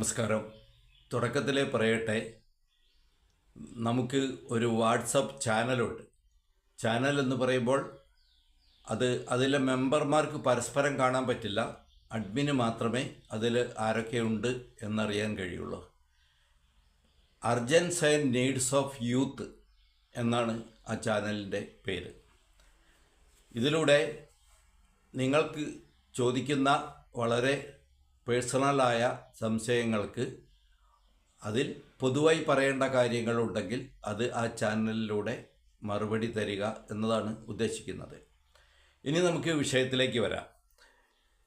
നമസ്കാരം. തുടക്കത്തിലേ പറയട്ടെ, നമുക്ക് ഒരു വാട്സപ്പ് ചാനലുണ്ട്. ചാനൽ എന്ന് പറയുമ്പോൾ അതിലെ മെമ്പർമാർക്ക് പരസ്പരം കാണാൻ പറ്റില്ല. അഡ്മിന് മാത്രമേ അതിൽ ആരൊക്കെയുണ്ട് എന്നറിയാൻ കഴിയുള്ളൂ. അർജൻസ് ആൻഡ് നീഡ്സ് ഓഫ് യൂത്ത് എന്നാണ് ആ ചാനലിൻ്റെ പേര്. ഇതിലൂടെ നിങ്ങൾക്ക് ചോദിക്കുന്ന വളരെ പേഴ്സണലായ സംശയങ്ങൾക്ക് അതിൽ പൊതുവായി പറയേണ്ട കാര്യങ്ങളുണ്ടെങ്കിൽ അത് ആ ചാനലിലൂടെ മറുപടി തരിക എന്നതാണ് ഉദ്ദേശിക്കുന്നത്. ഇനി നമുക്ക് വിഷയത്തിലേക്ക് വരാം.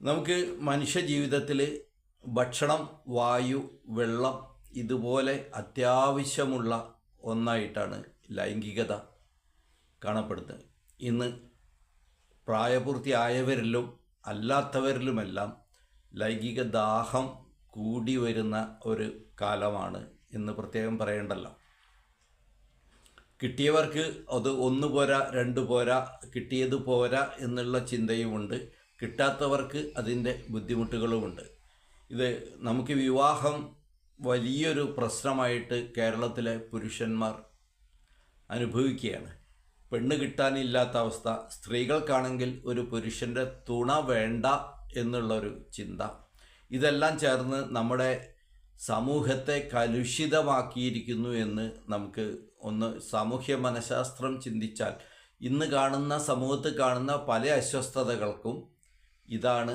നമുക്ക് മനുഷ്യ ജീവിതത്തിൽ ഭക്ഷണം, വായു, വെള്ളം ഇതുപോലെ അത്യാവശ്യമുള്ള ഒന്നായിട്ടാണ് ലൈംഗികത കാണപ്പെടുന്നത്. ഇന്ന് പ്രായപൂർത്തിയായവരിലും അല്ലാത്തവരിലുമെല്ലാം ലൈംഗിക ദാഹം കൂടി വരുന്ന ഒരു കാലമാണ് ഇന്ന്. പ്രത്യേകം പറയേണ്ടല്ലോ. കിട്ടിയവർക്ക് അത് ഒന്ന് പോരാ, രണ്ട് പോരാ, കിട്ടിയത് പോരാ എന്നുള്ള ചിന്തയുമുണ്ട്. കിട്ടാത്തവർക്ക് അതിൻ്റെ ബുദ്ധിമുട്ടുകളുമുണ്ട്. ഇത് നമുക്ക് വിവാഹം വലിയൊരു പ്രശ്നമായിട്ട് കേരളത്തിലെ പുരുഷന്മാർ അനുഭവിക്കുകയാണ്. പെണ്ണ് കിട്ടാനില്ലാത്ത അവസ്ഥ. സ്ത്രീകൾക്കാണെങ്കിൽ ഒരു പുരുഷൻ്റെ തുണ വേണ്ട എന്നുള്ളൊരു ചിന്ത. ഇതെല്ലാം ചേർന്ന് നമ്മുടെ സമൂഹത്തെ കലുഷിതമാക്കിയിരിക്കുന്നു എന്ന് നമുക്ക് ഒന്ന് സാമൂഹ്യ മനഃശാസ്ത്രം ചിന്തിച്ചാൽ ഇന്ന് കാണുന്ന സമൂഹത്ത് കാണുന്ന പല അസ്വസ്ഥതകൾക്കും ഇതാണ്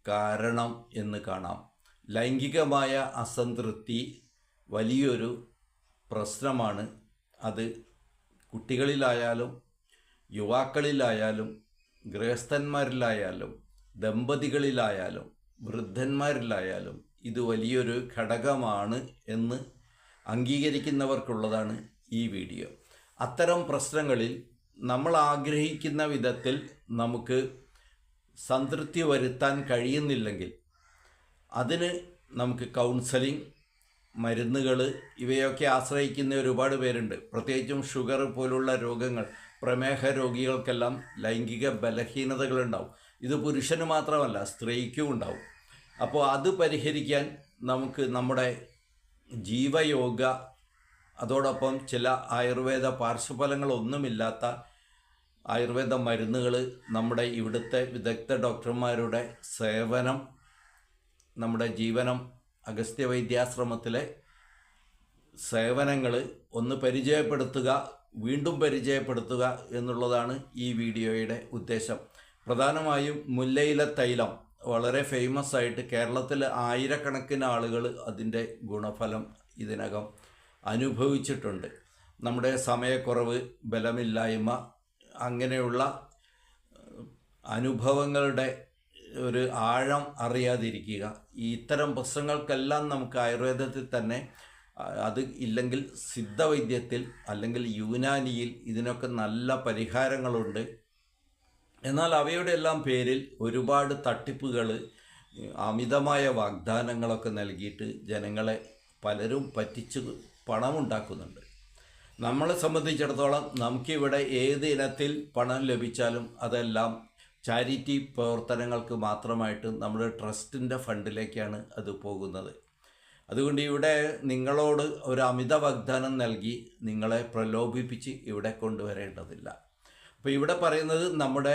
കാരണം എന്ന് കാണാം. ലൈംഗികമായ അസംതൃപ്തി വലിയൊരു പ്രശ്നമാണ്. അത് കുട്ടികളിലായാലും യുവാക്കളിലായാലും ഗൃഹസ്ഥന്മാരിലായാലും ദമ്പതികളിലായാലും വൃദ്ധന്മാരിലായാലും ഇത് വലിയൊരു ഘടകമാണ് എന്ന് അംഗീകരിക്കുന്നവർക്കുള്ളതാണ് ഈ വീഡിയോ. അത്തരം പ്രശ്നങ്ങളിൽ നമ്മൾ ആഗ്രഹിക്കുന്ന വിധത്തിൽ നമുക്ക് സംതൃപ്തി വരുത്താൻ കഴിയുന്നില്ലെങ്കിൽ അതിന് നമുക്ക് കൗൺസലിംഗ്, മരുന്നുകൾ ഇവയൊക്കെ ആശ്രയിക്കുന്ന ഒരുപാട് പേരുണ്ട്. പ്രത്യേകിച്ചും ഷുഗർ പോലുള്ള രോഗങ്ങൾ, പ്രമേഹ രോഗികൾക്കെല്ലാം ലൈംഗിക ബലഹീനതകളുണ്ടാവും. ഇത് പുരുഷന് മാത്രമല്ല, സ്ത്രീക്കും ഉണ്ടാവും. അപ്പോൾ അത് പരിഹരിക്കാൻ നമുക്ക് നമ്മുടെ ജീവയോഗ, അതോടൊപ്പം ചില ആയുർവേദ പാർശ്വഫലങ്ങളൊന്നുമില്ലാത്ത ആയുർവേദ മരുന്നുകൾ, നമ്മുടെ ഇവിടുത്തെ വിദഗ്ധ ഡോക്ടർമാരുടെ സേവനം, നമ്മുടെ ജീവനം അഗസ്ത്യ വൈദ്യാശ്രമത്തിലെ സേവനങ്ങൾ ഒന്ന് പരിചയപ്പെടുത്തുക, വീണ്ടും പരിചയപ്പെടുത്തുക എന്നുള്ളതാണ് ഈ വീഡിയോയുടെ ഉദ്ദേശം. പ്രധാനമായും മുല്ലയില തൈലം വളരെ ഫേമസ് ആയിട്ട് കേരളത്തിൽ ആയിരക്കണക്കിന് ആളുകൾ അതിൻ്റെ ഗുണഫലം ഇതിനകം അനുഭവിച്ചിട്ടുണ്ട്. നമ്മുടെ സമയക്കുറവ്, ബലമില്ലായ്മ, അങ്ങനെയുള്ള അനുഭവങ്ങളുടെ ഒരു ആഴം അറിയാതിരിക്കുക, ഇത്തരം പ്രശ്നങ്ങൾക്കെല്ലാം നമുക്ക് ആയുർവേദത്തിൽ തന്നെ, അത് ഇല്ലെങ്കിൽ സിദ്ധവൈദ്യത്തിൽ അല്ലെങ്കിൽ യുനാനിയിൽ ഇതിനൊക്കെ നല്ല പരിഹാരങ്ങളുണ്ട്. എന്നാൽ അവയുടെ എല്ലാം പേരിൽ ഒരുപാട് തട്ടിപ്പുകൾ, അമിതമായ വാഗ്ദാനങ്ങളൊക്കെ നൽകിയിട്ട് ജനങ്ങളെ പലരും പറ്റിച്ച് പണമുണ്ടാക്കുന്നുണ്ട്. നമ്മളെ സംബന്ധിച്ചിടത്തോളം നമുക്കിവിടെ ഏത് ഇനത്തിൽ പണം ലഭിച്ചാലും അതെല്ലാം ചാരിറ്റി പ്രവർത്തനങ്ങൾക്ക് മാത്രമായിട്ട് നമ്മുടെ ട്രസ്റ്റിൻ്റെ ഫണ്ടിലേക്കാണ് അത് പോകുന്നത്. അതുകൊണ്ട് ഇവിടെ നിങ്ങളോട് ഒരു അമിത വാഗ്ദാനം നൽകി നിങ്ങളെ പ്രലോഭിപ്പിച്ച് ഇവിടെ കൊണ്ടുവരേണ്ടതില്ല. അപ്പോൾ ഇവിടെ പറയുന്നത് നമ്മുടെ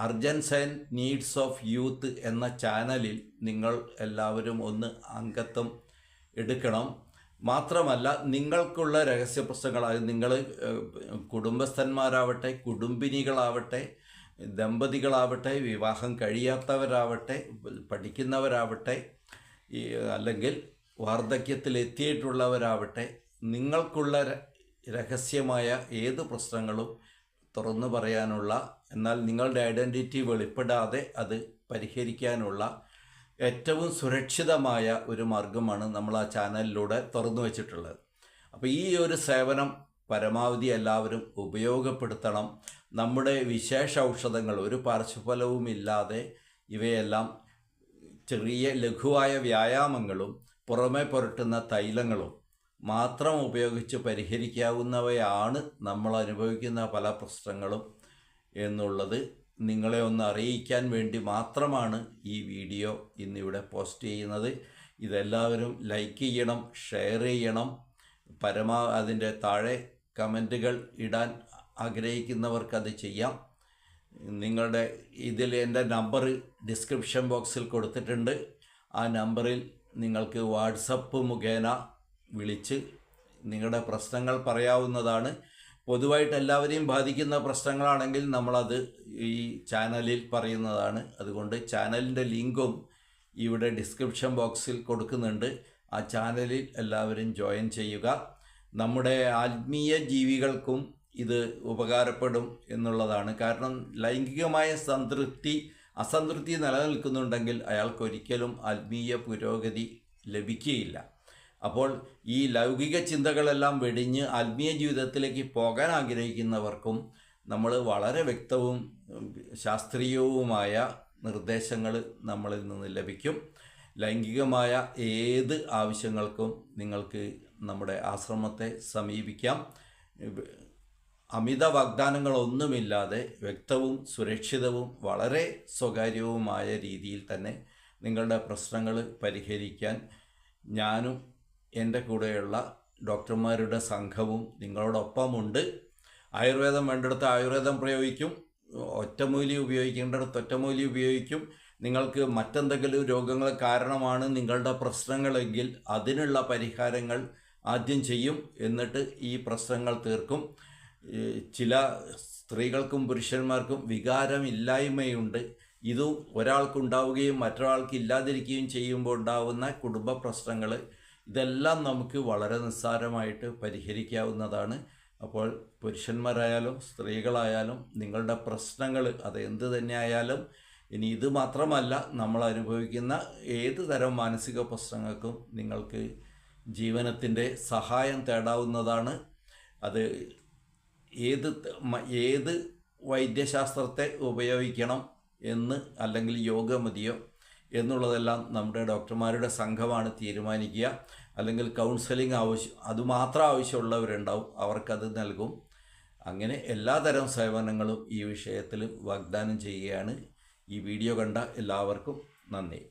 അർജൻസ് ആൻഡ് നീഡ്സ് ഓഫ് യൂത്ത് എന്ന ചാനലിൽ നിങ്ങൾ എല്ലാവരും ഒന്ന് അംഗത്വം എടുക്കണം. മാത്രമല്ല, നിങ്ങൾക്കുള്ള രഹസ്യ പ്രശ്നങ്ങൾ, അത് നിങ്ങൾ കുടുംബസ്ഥന്മാരാവട്ടെ, കുടുംബിനികളാവട്ടെ, ദമ്പതികളാവട്ടെ, വിവാഹം കഴിയാത്തവരാവട്ടെ, പഠിക്കുന്നവരാവട്ടെ, അല്ലെങ്കിൽ വാർദ്ധക്യത്തിലെത്തിയിട്ടുള്ളവരാവട്ടെ, നിങ്ങൾക്കുള്ള രഹസ്യമായ ഏത് പ്രശ്നങ്ങളും തുറന്നു പറയാനുള്ള, എന്നാൽ നിങ്ങളുടെ ഐഡൻറ്റിറ്റി വെളിപ്പെടാതെ അത് പരിഹരിക്കാനുള്ള ഏറ്റവും സുരക്ഷിതമായ ഒരു മാർഗമാണ് നമ്മൾ ആ ചാനലിലൂടെ തുറന്നു വച്ചിട്ടുള്ളത്. അപ്പോൾ ഈ ഒരു സേവനം പരമാവധി എല്ലാവരും ഉപയോഗപ്പെടുത്തണം. നമ്മുടെ വിശേഷ ഔഷധങ്ങൾ ഒരു പാർശ്വഫലവും ഇല്ലാതെ ഇവയെല്ലാം ചെറിയ ലഘുവായ വ്യായാമങ്ങളും പുറമെ പുരട്ടുന്ന തൈലങ്ങളും മാത്രം ഉപയോഗിച്ച് പരിഹരിക്കാവുന്നവയാണ് നമ്മൾ അനുഭവിക്കുന്ന പല പ്രശ്നങ്ങളും എന്നുള്ളത് നിങ്ങളെ ഒന്ന് അറിയിക്കാൻ വേണ്ടി മാത്രമാണ് ഈ വീഡിയോ ഇന്നിവിടെ പോസ്റ്റ് ചെയ്യുന്നത്. ഇതെല്ലാവരും ലൈക്ക് ചെയ്യണം, ഷെയർ ചെയ്യണം. അതിൻ്റെ താഴെ കമൻറ്റുകൾ ഇടാൻ ആഗ്രഹിക്കുന്നവർക്കത് ചെയ്യാം. നിങ്ങളുടെ എൻ്റെ നമ്പർ ഡിസ്ക്രിപ്ഷൻ ബോക്സിൽ കൊടുത്തിട്ടുണ്ട്. ആ നമ്പറിൽ നിങ്ങൾക്ക് വാട്സപ്പ് മുഖേന വിളിച്ച് നിങ്ങളുടെ പ്രശ്നങ്ങൾ പറയാവുന്നതാണ്. പൊതുവായിട്ട് എല്ലാവരെയും ബാധിക്കുന്ന പ്രശ്നങ്ങളാണെങ്കിൽ നമ്മളത് ഈ ചാനലിൽ പറയുന്നതാണ്. അതുകൊണ്ട് ചാനലിൻ്റെ ലിങ്കും ഇവിടെ ഡിസ്ക്രിപ്ഷൻ ബോക്സിൽ കൊടുക്കുന്നുണ്ട്. ആ ചാനലിൽ എല്ലാവരും ജോയിൻ ചെയ്യുക. നമ്മുടെ ആത്മീയ ജീവികൾക്കും ഇത് ഉപകാരപ്പെടും എന്നുള്ളതാണ്. കാരണം ലൈംഗികമായ അസംതൃപ്തി നിലനിൽക്കുന്നുണ്ടെങ്കിൽ അയാൾക്കൊരിക്കലും ആത്മീയ പുരോഗതി ലഭിക്കുകയില്ല. അപ്പോൾ ഈ ലൗകിക ചിന്തകളെല്ലാം വെടിഞ്ഞ് ആത്മീയ ജീവിതത്തിലേക്ക് പോകാൻ ആഗ്രഹിക്കുന്നവർക്കും നമ്മൾ വളരെ വ്യക്തവും ശാസ്ത്രീയവുമായ നിർദ്ദേശങ്ങൾ നമ്മളിൽ നിന്ന് ലഭിക്കും. ലൈംഗികമായ ഏത് ആവശ്യങ്ങൾക്കും നിങ്ങൾക്ക് നമ്മുടെ ആശ്രമത്തെ സമീപിക്കാം. അമിത വാഗ്ദാനങ്ങളൊന്നുമില്ലാതെ വ്യക്തവും സുരക്ഷിതവും വളരെ സ്വകാര്യവുമായ രീതിയിൽ തന്നെ നിങ്ങളുടെ പ്രശ്നങ്ങൾ പരിഹരിക്കാൻ ഞാനും എൻ്റെ കൂടെയുള്ള ഡോക്ടർമാരുടെ സംഘവും നിങ്ങളോടൊപ്പമുണ്ട്. ആയുർവേദം വേണ്ടിടത്ത് ആയുർവേദം പ്രയോഗിക്കും, ഒറ്റമൂലി ഉപയോഗിക്കേണ്ടിടത്ത് ഒറ്റമൂലി ഉപയോഗിക്കും. നിങ്ങൾക്ക് മറ്റെന്തെങ്കിലും രോഗങ്ങൾ കാരണമാണ് നിങ്ങളുടെ പ്രശ്നങ്ങളെങ്കിൽ അതിനുള്ള പരിഹാരങ്ങൾ ആദ്യം ചെയ്യും, എന്നിട്ട് ഈ പ്രശ്നങ്ങൾ തീർക്കും. ചില സ്ത്രീകൾക്കും പുരുഷന്മാർക്കും വികാരമില്ലായ്മയുണ്ട്. ഇത് ഒരാൾക്കുണ്ടാവുകയും മറ്റൊരാൾക്ക് ഇല്ലാതിരിക്കുകയും ചെയ്യുമ്പോൾ ഉണ്ടാവുന്ന കുടുംബ പ്രശ്നങ്ങൾ, ഇതെല്ലാം നമുക്ക് വളരെ നിസ്സാരമായിട്ട് പരിഹരിക്കാവുന്നതാണ്. അപ്പോൾ പുരുഷന്മാരായാലും സ്ത്രീകളായാലും നിങ്ങളുടെ പ്രശ്നങ്ങൾ അത് എന്ത് തന്നെ ആയാലും, ഇനി ഇത് മാത്രമല്ല, നമ്മൾ അനുഭവിക്കുന്ന ഏത് തരം മാനസിക പ്രശ്നങ്ങൾക്കും നിങ്ങൾക്ക് ജീവനത്തിൻ്റെ സഹായം തേടാവുന്നതാണ്. അത് ഏത് വൈദ്യശാസ്ത്രത്തെ ഉപയോഗിക്കണം എന്ന്, അല്ലെങ്കിൽ യോഗ മതിയോ എന്നുള്ളതെല്ലാം നമ്മുടെ ഡോക്ടർമാരുടെ സംഘമാണ് തീരുമാനിക്കുക. അല്ലെങ്കിൽ കൗൺസിലിംഗ് അതുമാത്രം ആവശ്യമുള്ളവരുണ്ടാവും, അവർക്കത് നൽകും. അങ്ങനെ എല്ലാതരം സേവനങ്ങളും ഈ വിഷയത്തിൽ വാഗ്ദാനം ചെയ്യുകയാണ്. ഈ വീഡിയോ കണ്ട എല്ലാവർക്കും നന്ദി.